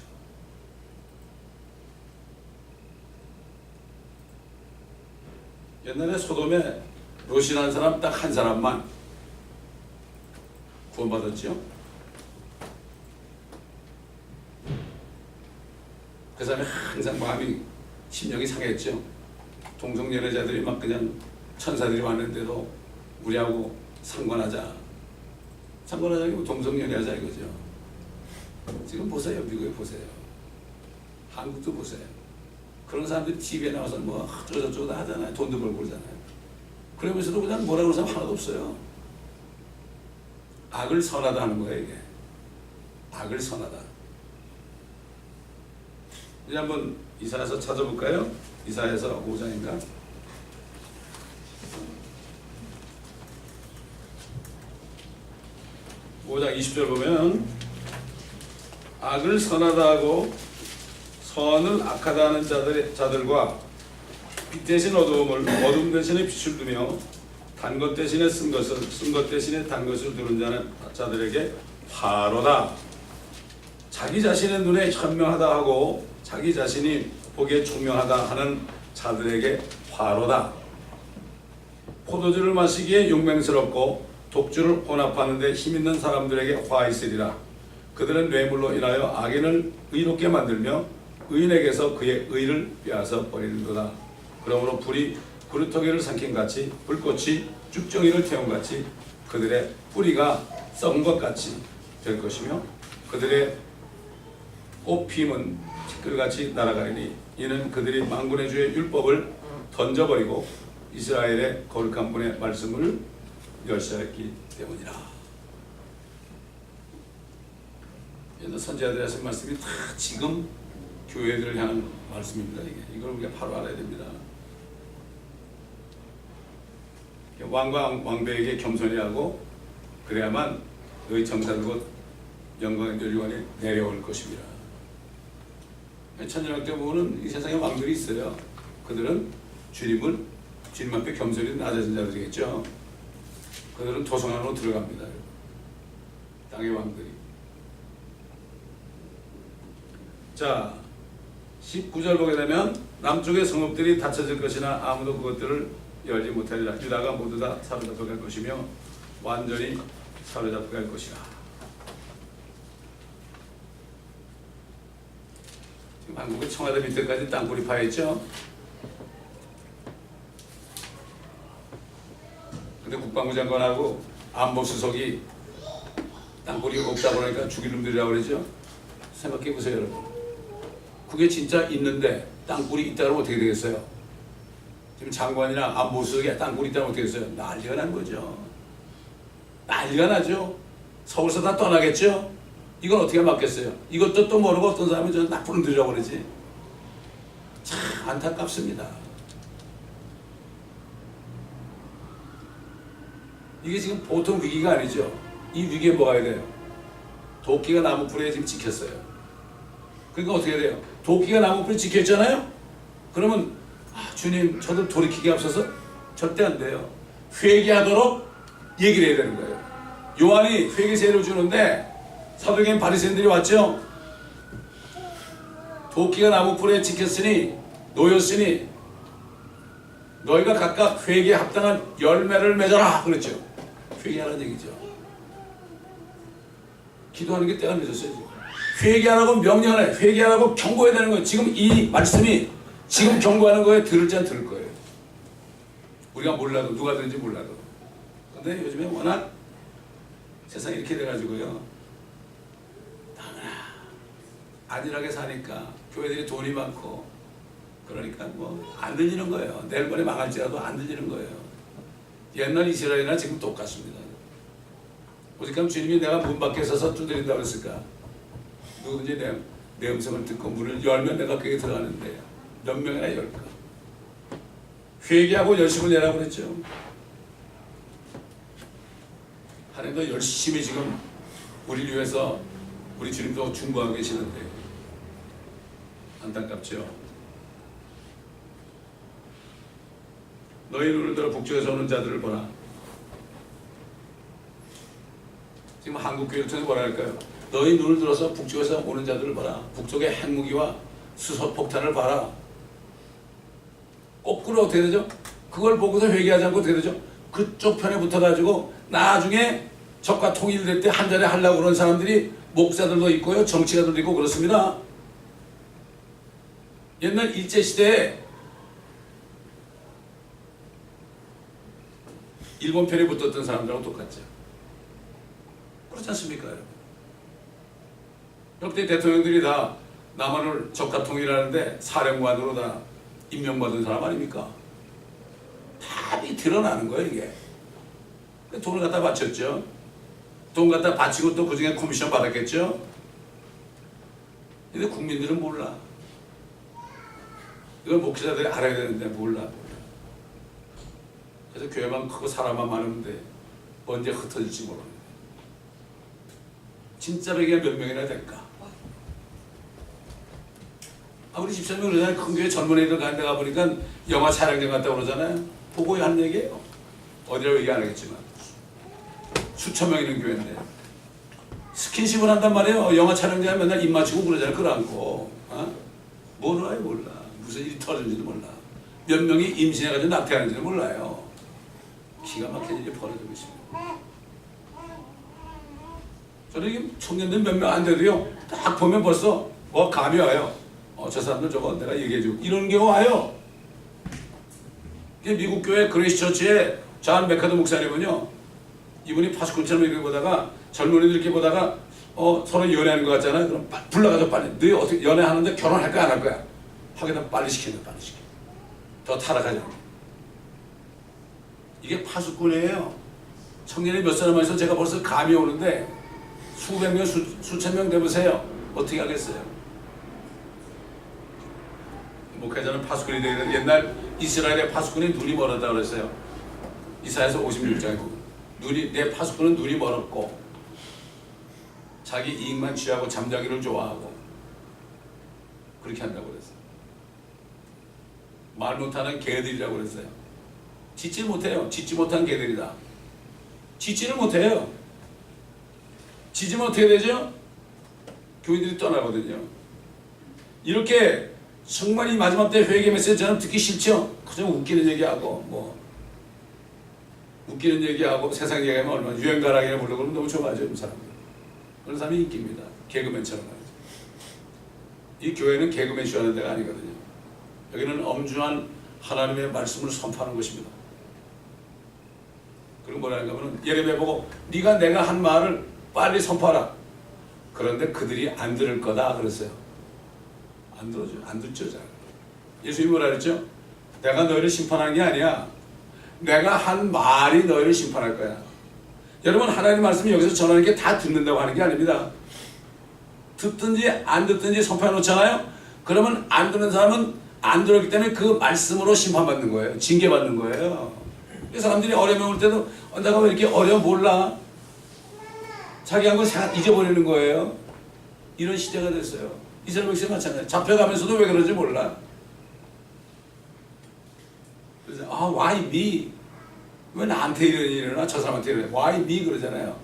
옛날에 소돔에 롯이라는 사람 딱 한 사람만 구원받았죠. 그 사람이 항상 마음이 심령이 상했죠. 동성연애자들이 막 그냥 천사들이 왔는데도 우리하고 상관하자는 게 동성연애하자 이거죠. 지금 보세요. 미국에 보세요. 한국도 보세요. 그런 사람들이 TV에 나와서 뭐 저쩌고 다 하잖아요. 돈도 벌고 그러잖아요. 그러면서도 그냥 뭐라고 그러는 사람 하나도 없어요. 악을 선하다 하는 거예요, 이게. 악을 선하다. 이제 한번 이사야서 찾아볼까요? 이사야서 5장인가? 5장 20절 보면 악을 선하다 하고 선을 악하다 하는 자들과 빛 대신 어두움을 어둠 대신에 빛을 두며 단 것 대신에 쓴 것 대신에 단 것을 두는 자들에게 화로다. 자기 자신의 눈에 현명하다 하고 자기 자신이 보기에 총명하다 하는 자들에게 화로다. 포도주를 마시기에 용맹스럽고 독주를 혼합하는 데 힘있는 사람들에게 화 있으리라. 그들은 뇌물로 인하여 악인을 의롭게 만들며 의인에게서 그의 의를 빼앗아 버리는도다. 그러므로 불이 구루터기를 삼킨 같이 불꽃이 쭉정이를 태운 같이 그들의 뿌리가 썩은 것 같이 될 것이며 그들의 꽃피임은 티끌같이 날아가리니 이는 그들이 만군의 주의 율법을 던져버리고 이스라엘의 거룩한 분의 말씀을 멸시했기 때문이라. 옛날 선지자들이 하신 말씀이 다 지금 교회들을 향한 말씀입니다. 이걸 우리가 바로 알아야 됩니다. 왕과 왕배에게 겸손히 하고 그래야만 너희 정사들과 영광의 멸류관이 내려올 것입니다. 천년왕 때 보면 이 세상에 왕들이 있어요. 그들은 주님 앞에 겸손히 낮아진 자들이겠죠. 그들은 도성 안으로 들어갑니다. 땅의 왕들이. 자, 19절 보게 되면 남쪽의 성읍들이 닫혀질 것이나 아무도 그것들을 열지 못하리라. 유다가 모두 다 사로잡혀 갈 것이며 완전히 사로잡혀 갈 것이라. 지금 한국의 청와대 밑에까지 땅굴이 파였죠. 근데 국방부 장관하고 안보수석이 땅굴이 없다고 하니까 죽일 놈들이라고 그러죠. 생각해 보세요, 여러분. 그게 진짜 있는데 땅굴이 있다 그러면 어떻게 되겠어요? 지금 장관이나 안보수석이 땅굴이 있다면 어떻게 되겠어요? 난리가 난 거죠. 난리가 나죠. 서울서 다 떠나겠죠. 이건 어떻게 막겠어요? 이것도 또 모르고 어떤 사람이 저는 나쁜 놈들이라고 그러지. 참 안타깝습니다. 이게 지금 보통 위기가 아니죠. 이 위기에 뭐가 해야 돼요? 도끼가 나무불에 지금 찍혔어요. 그러니까 어떻게 해야 돼요? 도끼가 나무불에 찍혔잖아요? 그러면 주님 저도 돌이키기 앞서서 절대 안 돼요. 회개하도록 얘기를 해야 되는 거예요. 요한이 회개 세례를 주는데 사도계인 바리새인들이 왔죠. 도끼가 나무불에 찍혔으니 놓였으니 너희가 각각 회개에 합당한 열매를 맺어라 그랬죠. 회개하라는 얘기죠. 기도하는 게 때가 늦었어요. 회개하라고 명령을 해. 회개하라고 경고해야 되는 거예요. 지금 이 말씀이 지금 경고하는 거에 들을지 안 들을 거예요. 우리가 몰라도 누가 들은지 몰라도. 근데 요즘에 워낙 세상이 이렇게 돼가지고요. 안일하게 사니까 교회들이 돈이 많고 그러니까 뭐 안 들리는 거예요. 내일 모레 망할지라도 안 들리는 거예요. 옛날 이스라엘이나 지금 똑같습니다. 오직하면 주님이 내가 문 밖에 서서 두드린다고 했을까? 누구든지 내 음성을 듣고 문을 열면 내가 거기에 들어가는데 몇 명이나 열까? 회개하고 열심을 내라고 그랬죠. 하나님도 열심히 지금 우리를 위해서 우리 주님도 중보하고 계시는데 안타깝죠. 너희 눈을 들어 북쪽에서 오는 자들을 보라. 지금 한국교회를 통해서 뭐라 할까요? 너희 눈을 들어서 북쪽에서 오는 자들을 봐라. 북쪽의 핵무기와 수소폭탄을 봐라. 거꾸로 어떻게 되죠? 그걸 보고서 회개하지 않고 어떻게 되죠? 그쪽 편에 붙어가지고 나중에 적과 통일될 때 한 자리 하려고 그런 사람들이 목사들도 있고요, 정치가들도 있고 그렇습니다. 옛날 일제시대에 일본 편에 붙었던 사람들하고 똑같죠. 그렇지 않습니까, 여러분? 역대 대통령들이 다 남한을 적과 통일하는데 사령관으로 다 임명받은 사람 아닙니까? 답이 드러나는 거예요, 이게. 돈을 갖다 바쳤죠. 돈 갖다 바치고 또 그 중에 커미션 받았겠죠. 근데 국민들은 몰라. 이걸 목회자들이 알아야 되는데 몰라. 그래서 교회만 크고 사람만 많은데 언제 흩어질지 모르는. 진짜 백이 몇 명이나 될까? 우리 집사님이 그러잖아요. 큰 교회 젊은 애들 가는 데 가보니까 영화 촬영장 갔다고 그러잖아요. 보고 한 얘기예요. 어디라고 얘기 안 하겠지만 수천 명 있는 교회인데 스킨십을 한단 말이에요. 영화 촬영장에 맨날 입 맞추고 그러잖아요. 끌어안고. 몰라요, 몰라. 무슨 일이 터졌는지도 몰라. 몇 명이 임신해가지고 낙태하는지도 몰라요. 기가 막힌 일이 벌어지고 있습니다. 저는 이게 청년들 몇 명 안 돼도요, 딱 보면 벌써 뭐 감이 와요. 저 사람들 저거 내가 얘기해주고 이런 경우 와요. 미국 교회 그레이스 처치의 존 맥카더 목사님은요, 이분이 파수꾼처럼 이렇게 보다가 젊은이들 이렇게 보다가 서로 연애하는 것 같잖아요. 그럼 불러가서 빨리 너희 어떻게 연애하는데 결혼할 거야 안 할 거야? 하기다 빨리 시키는 빨리 시켜. 더 타락하지 않게. 이게 파수꾼이에요. 청년이 몇 사람만 있어 제가 벌써 감이 오는데 수백 명, 수천 명 돼보세요. 어떻게 하겠어요? 목회자는 파수꾼이 되는 옛날 이스라엘의 파수꾼이 눈이 멀었다고 그랬어요. 이사야서 56장에 보면 내 파수꾼은 눈이 멀었고 자기 이익만 취하고 잠자기를 좋아하고 그렇게 한다고 그랬어요. 말 못하는 개들이라고 그랬어요. 짓지 못해요. 짓지 못한 개들이다. 짓지를 못해요. 짓지면 어떻게 되죠? 교인들이 떠나거든요. 이렇게 정말 이 마지막 때 회개 메시지 저는 듣기 싫죠. 그냥 웃기는 얘기하고 뭐 웃기는 얘기하고 세상 얘기하면 얼마나 유행가락이나 부르고 그러면 너무 좋아하죠, 사람들. 그런 사람이 인기입니다. 개그맨처럼 말이죠. 이 교회는 개그맨 쇼하는 데가 아니거든요. 여기는 엄중한 하나님의 말씀을 선포하는 곳입니다. 그리고 뭐라는가 하면 예레미야 보고 네가 내가 한 말을 빨리 선포하라. 그런데 그들이 안 들을 거다 그랬어요. 안 들어줘, 안 듣죠. 잘. 예수님이 뭐라 그랬죠? 내가 너희를 심판하는 게 아니야. 내가 한 말이 너희를 심판할 거야. 여러분, 하나님의 말씀이 여기서 전하는 게 다 듣는다고 하는 게 아닙니다. 듣든지 안 듣든지 선포해 놓잖아요. 그러면 안 듣는 사람은 안 들었기 때문에 그 말씀으로 심판받는 거예요. 징계받는 거예요. 사람들이 어려움이 올 때도 내가 왜 이렇게 어려워 몰라? 자기 한 걸 잊어버리는 거예요. 이런 시대가 됐어요. 이스라엘 백성이 마찬가지예요. 잡혀가면서도 왜 그런지 몰라. 그래서 why me? 왜 나한테 이런 일이 일어나? 저 사람한테 이러냐? why me? 그러잖아요.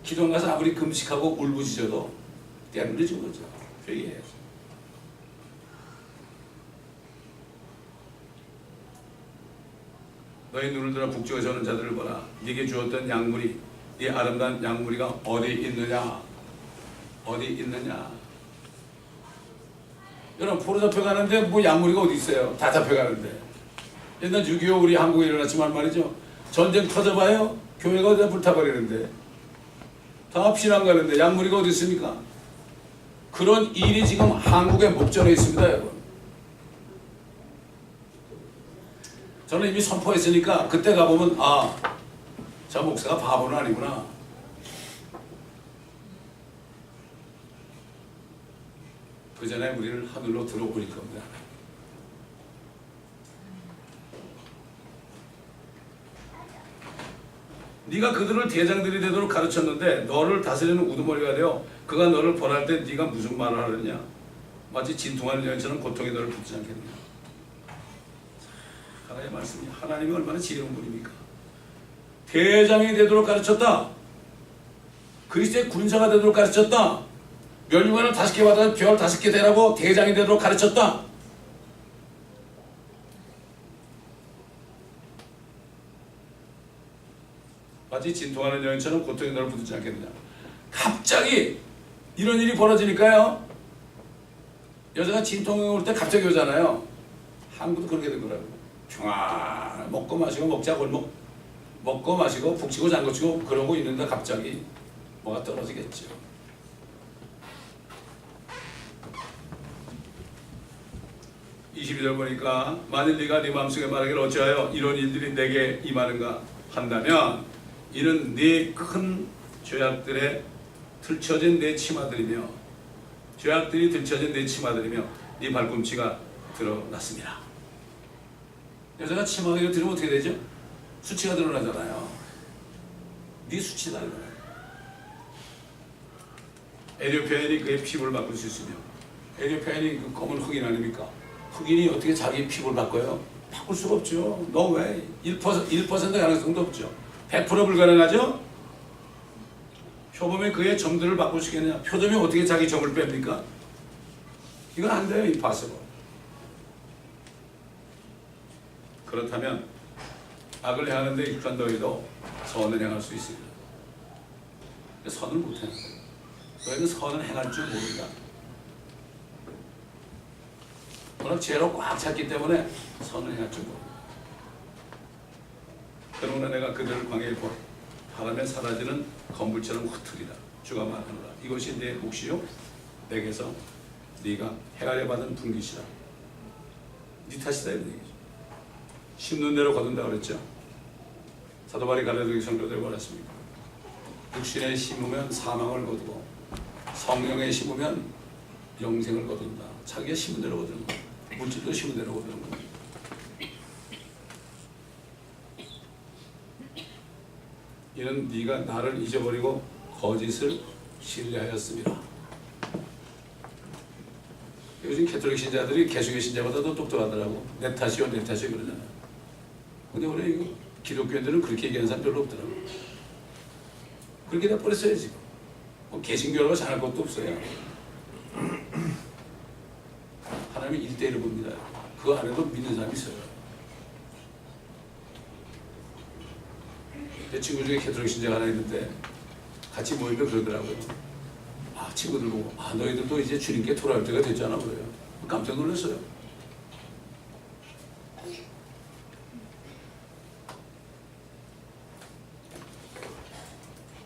기도원 가서 아무리 금식하고 울부짖어도 때는 늦은 거죠. 회개해야죠. 너희 눈을 들어 북쪽에서 오는 자들을 보라. 네게 주었던 양물이 이 아름다운 양무리가 어디 있느냐? 어디 있느냐? 여러분 포로 잡혀가는데 뭐 양무리가 어디 있어요? 다 잡혀가는데. 옛날 6.25 우리 한국에 일어났지만 말이죠. 전쟁 터져봐요. 교회가 어디다 불타버리는데. 다 피난 가는데 양무리가 어디 있습니까? 그런 일이 지금 한국에 목전에 있습니다, 여러분. 저는 이미 선포했으니까 그때 가보면 아, 저 목사가 바보는 아니구나. 그 전에 우리를 하늘로 들어올릴 겁니다. 네가 그들을 대장들이 되도록 가르쳤는데 너를 다스리는 우두머리가 되어 그가 너를 벌할 때 네가 무슨 말을 하느냐. 마치 진통하는 여인처럼 고통이 너를 붙지 않겠느냐. 하나님의 말씀이 하나님이 얼마나 지혜로운 분입니까? 대장이 되도록 가르쳤다. 그리스도의 군사가 되도록 가르쳤다. 멸류관을 5개 받아 별 5개 되라고 대장이 되도록 가르쳤다. 마치 진통하는 여인처럼 고통이 너를 붙지 않겠느냐. 갑자기 이런 일이 벌어지니까요. 여자가 진통이 올 때 갑자기 오잖아요. 한국도 그렇게 된 거라고. 평화 먹고 마시고 먹자 골목 먹고 마시고 북치고 장구치고 그러고 있는데 갑자기 뭐가 떨어지겠죠. (22절) 보니까 만일 네가 네 마음속에 말하기를 어찌하여 이런 일들이 내게 임하는가 한다면 이는 네 큰 죄악들에 들춰진 내 치마들이며 죄악들이 들춰진 내 치마들이며 네 발꿈치가 드러났습니다. 여자가 치마가 들으면 어떻게 되죠? 수치가 드러나잖아요. 네 수치다. 에디오피아인이 그의 피부를 바꿀 수 있으며 에디오피아인이 그 검은 흑인 아닙니까? 흑인이 어떻게 자기 피부를 바꿔요? 바꿀 수가 없죠. No way. 1% 가능성도 없죠. 100% 불가능하죠? 표범의 그의 점들을 바꿀 수 있겠느냐? 표범이 어떻게 자기 점을 뺍니까? 이건 안 돼요. impossible. 그렇다면 악을 행하는데 익숙한 너희도 선을 행할 수 있습니다. 선을 못해. 너희는 선을 행할 줄 모른다. 워낙 죄로 꽉 찼기 때문에 선을 행할 줄 모른다. 그러나 내가 그들을 광야에 바람에 사라지는 건불처럼 흩으리라. 주가 말하노라. 이것이 내 몫이요 내게서 네가 헤아려 받은 분깃이라. 네 탓이다 이런 얘기죠. 심는 대로 거둔다 그랬죠. 사도 바울이 갈라디아 성도들 뭐랬습니까? 육신에 심으면 사망을 거두고 성령에 심으면 영생을 거둔다. 자기가 심은 대로 거두는 거야. 물질도 심은 대로 거두는 거야. 이는 네가 나를 잊어버리고 거짓을 신뢰하였습니다. 요즘 캐톨릭 신자들이 개수교 신자보다 더 똑똑하더라고. 내 탓이요 내 탓이요 그러잖아요. 근데 원래 이거 기독교인들은 그렇게 얘기하는 사람 별로 없더라고. 그렇게 다 버렸어요 지금. 뭐 개신교라고 잘할 것도 없어요. 하나님이 1대1을 봅니다. 그 안에도 믿는 사람이 있어요. 내 친구 중에 캐톨릭 신자가 하나 있는데 같이 모이면 그러더라고요. 아, 친구들 보고 아, 너희들도 이제 주님께 돌아올 때가 됐잖아 그래요. 깜짝 놀랐어요.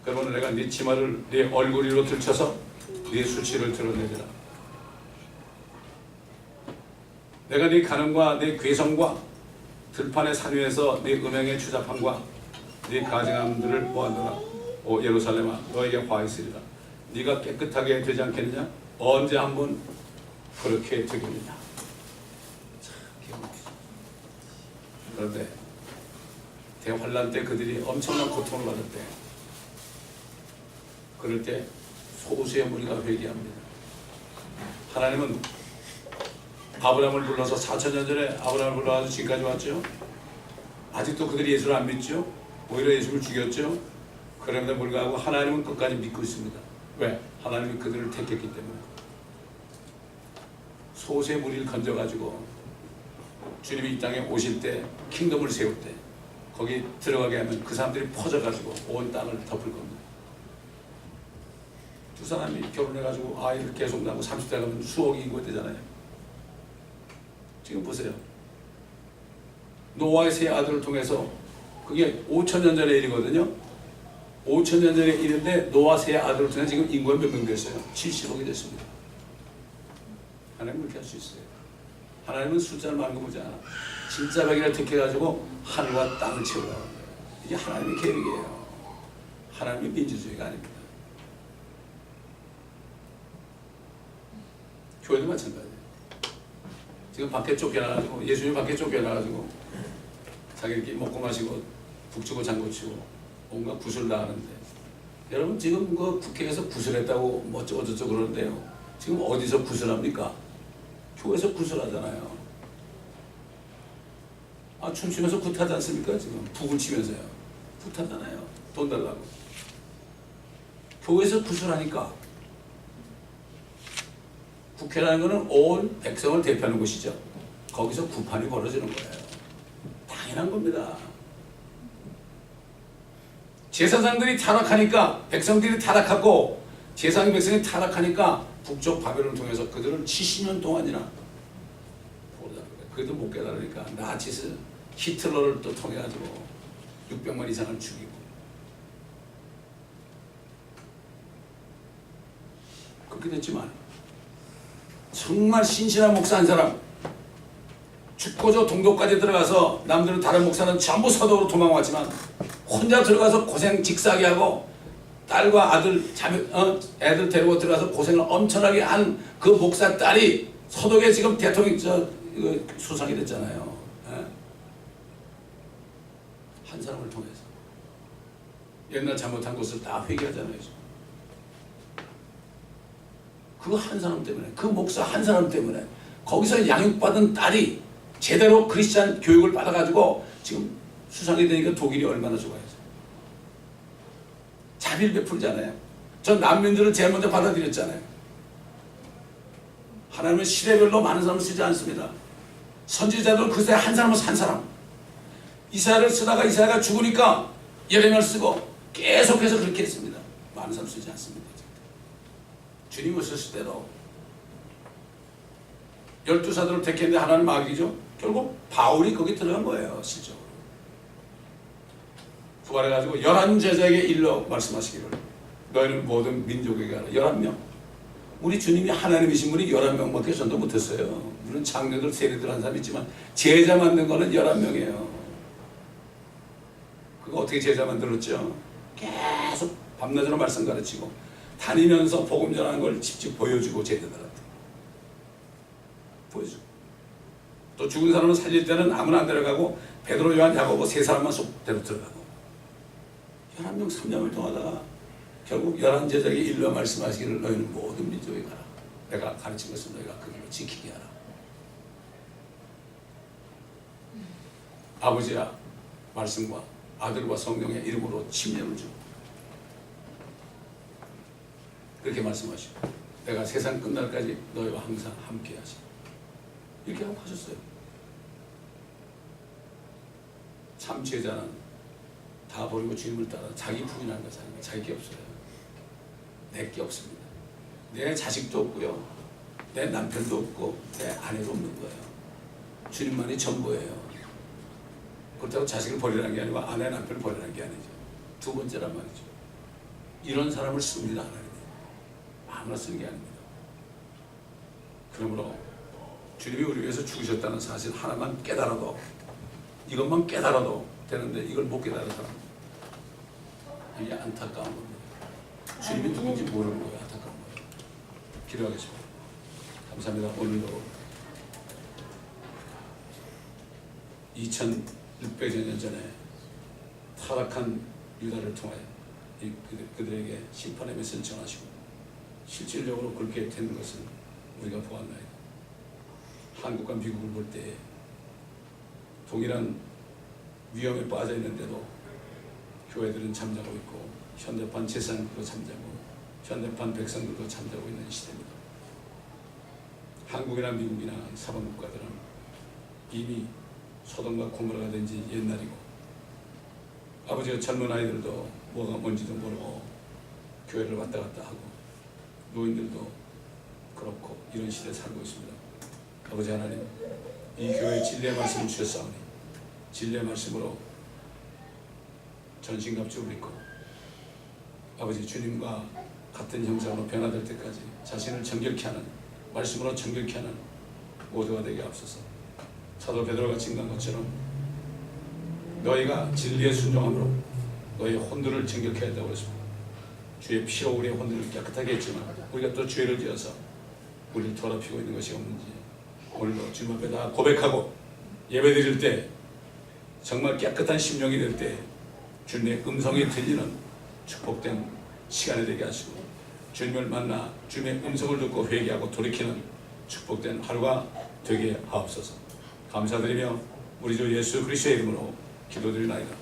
그러면 내가 네 치마를 네 얼굴 위로 들쳐서 네 수치를 드러내리라. 내가 네 간음과 네 괴성과 들판의 산 위에서 네 음행의 추잡함과 네 가증함들을 보았노라. 오 예루살렘아 너에게 화 있으리라. 네가 깨끗하게 되지 않겠느냐? 언제 한번 그렇게 되겠느냐? 그런데 대환란 때 그들이 엄청난 고통을 받을 때 그럴 때 소수의 무리가 회개합니다. 하나님은 아브라함을 불러서 4,000년 전에 아브라함을 불러서 지금까지 왔죠. 아직도 그들이 예수를 안 믿죠. 오히려 예수를 죽였죠. 그럼에도 불구하고 하나님은 끝까지 믿고 있습니다. 왜? 하나님이 그들을 택했기 때문에. 소수의 무리를 건져가지고 주님이 이 땅에 오실 때 킹덤을 세울 때 거기 들어가게 하면 그 사람들이 퍼져가지고 온 땅을 덮을 겁니다. 두 사람이 결혼해가지고 아이를 계속 낳고 30대 가면 수억이 인구가 되잖아요. 지금 보세요. 노아의 세 아들을 통해서 그게 5,000년 전의 일이거든요. 5,000년 전의 일인데 노아 세 아들을 통해 지금 인구가 몇 명 됐어요? 70억이 됐습니다. 하나님 그렇게 할 수 있어요. 하나님은 숫자를 많은 거 보지 않아. 진짜 백이라 택해가지고 하늘과 땅을 채우라고 합니다. 이게 하나님의 계획이에요. 하나님의 민주주의가 아닙니다. 교회도 마찬가지예요. 지금 밖에 쫓겨나가지고, 예수님 밖에 쫓겨나가지고 자기들끼리 먹고 마시고 북치고 장구치고 온갖 구슬 다 하는데, 여러분 지금 그 국회에서 구슬했다고 뭐 어쩌고저쩌고 그러는데요, 지금 어디서 구슬합니까? 교회에서 구슬하잖아요. 아, 춤추면서 굿하지 않습니까? 지금 북을 치면서요. 굿하잖아요. 돈 달라고. 교회에서 구슬하니까. 국회라는 것은 온 백성을 대표하는 곳이죠. 거기서 구판이 벌어지는 거예요. 당연한 겁니다. 제사장들이 타락하니까, 백성들이 타락하고 제사장 백성이 타락하니까 북쪽 바벨론을 통해서 그들을 70년 동안이나 그래도 못 깨달으니까 나치스 히틀러를 또 통해가지고 600만 이상을 죽이고, 그렇게 됐지만 정말 신실한 목사 한 사람, 죽고 저 동독까지 들어가서 남들은 다른 목사는 전부 서독으로 도망왔지만 혼자 들어가서 고생 직사하게 하고 딸과 아들 애들 데리고 들어가서 고생을 엄청나게 한 그 목사 딸이 서독에 지금 대통령 수상이 됐잖아요. 예? 한 사람을 통해서 옛날 잘못한 것을 다 회개하잖아요. 그 한 사람 때문에, 그 목사 한 사람 때문에 거기서 양육받은 딸이 제대로 크리스찬 교육을 받아가지고 지금 수상이 되니까 독일이 얼마나 좋아해서 자비를 베풀잖아요. 전 난민들을 제일 먼저 받아들였잖아요. 하나님은 시대별로 많은 사람을 쓰지 않습니다. 선지자들은 그 사이에 한 사람은 한 사람. 이사야를 쓰다가 이사야가 죽으니까 예레미야를 쓰고 계속해서 그렇게 했습니다. 많은 사람 쓰지 않습니다. 주님을 썼을 때도 12사도를 택했는데 하나는 마귀죠. 결국 바울이 거기 들어간 거예요. 실적으로 부활해가지고 11제자에게 일러 말씀하시기를 너희는 모든 민족에게 하라. 11명. 우리 주님이 하나님이신 분이 11명밖에 전도 못했어요. 물론 장로들 세례들 한 사람 있지만 제자 만든 거는 11명이에요. 그거 어떻게 제자 만들었죠? 계속 밤낮으로 말씀 가르치고 다니면서 복음 전하는 걸 직접 보여주고 제자들한테 보여주고, 또 죽은 사람을 살릴 때는 아무나 안 데려가고 베드로, 요한, 야고보 세 사람만 속대로 들어가고 11명 3년을 동하다가 결국 11제자에게 일러 말씀하시기를 너희는 모든 민족에 가라. 내가 가르친 것을 너희가 그 길로 지키게 하라. 아버지야 말씀과 아들과 성령의 이름으로 침례를 주고 그렇게 말씀하시고 내가 세상 끝날까지 너희와 항상 함께 하시. 이렇게 하고 하셨어요. 참 제자는 다 버리고 주님을 따라 자기 부인한 거잖아요. 자기 게 없어요. 내 게 없습니다. 내 자식도 없고요. 내 남편도 없고 내 아내도 없는 거예요. 주님만이 전부예요. 그렇다고 자식을 버리라는 게 아니고 아내 남편을 버리라는 게 아니죠. 두 번째란 말이죠. 이런 사람을 씁니다. 하나님이. 아무나 쓰는 게 아닙니다. 그러므로 주님이 우리 위해서 죽으셨다는 사실 하나만 깨달아도, 이것만 깨달아도 되는데 이걸 못 깨달은 사람, 이게 안타까운 겁니다. 주님이 누군지 모르는 거예요. 안타까운 거예요. 기도하겠습니다. 감사합니다. 오늘도 2600여 년 전에 타락한 유다를 통하여 그들에게 심판의 메시지를 전하시고 실질적으로 그렇게 된 것을 우리가 보았나이다. 한국과 미국을 볼 때 동일한 위험에 빠져 있는데도 교회들은 잠자고 있고 현대판 재산도 잠자고 현대판 백성들도 잠자고 있는 시대입니다. 한국이나 미국이나 사방국가들은 이미 소돔과 고모라가 된 지 옛날이고 아버지가 젊은 아이들도 뭐가 뭔지도 모르고 교회를 왔다 갔다 하고 노인들도 그렇고 이런 시대에 살고 있습니다. 아버지 하나님, 이 교회에 진리의 말씀을 주셨사오니 진리의 말씀으로 전신갑주를 입고 아버지 주님과 같은 형상으로 변화될 때까지 자신을 정결케 하는, 말씀으로 정결케 하는 모두가 되게 앞서서 사도 베드로가 증거한 것처럼 너희가 진리에 순종함으로 너희 혼들을 정결케 했다고 했습니다. 주의 피로 우리의 혼들을 깨끗하게 했지만 우리가 또 죄를 지어서 우리를 더럽히고 있는 것이 없는지 오늘도 주님 앞에 다 고백하고 예배드릴 때 정말 깨끗한 심령이 될 때 주님의 음성이 들리는 축복된 시간이 되게 하시고 주님을 만나 주님의 음성을 듣고 회개하고 돌이키는 축복된 하루가 되게 하옵소서. 감사드리며 우리 주 예수 그리스도의 이름으로 기도드리나이다.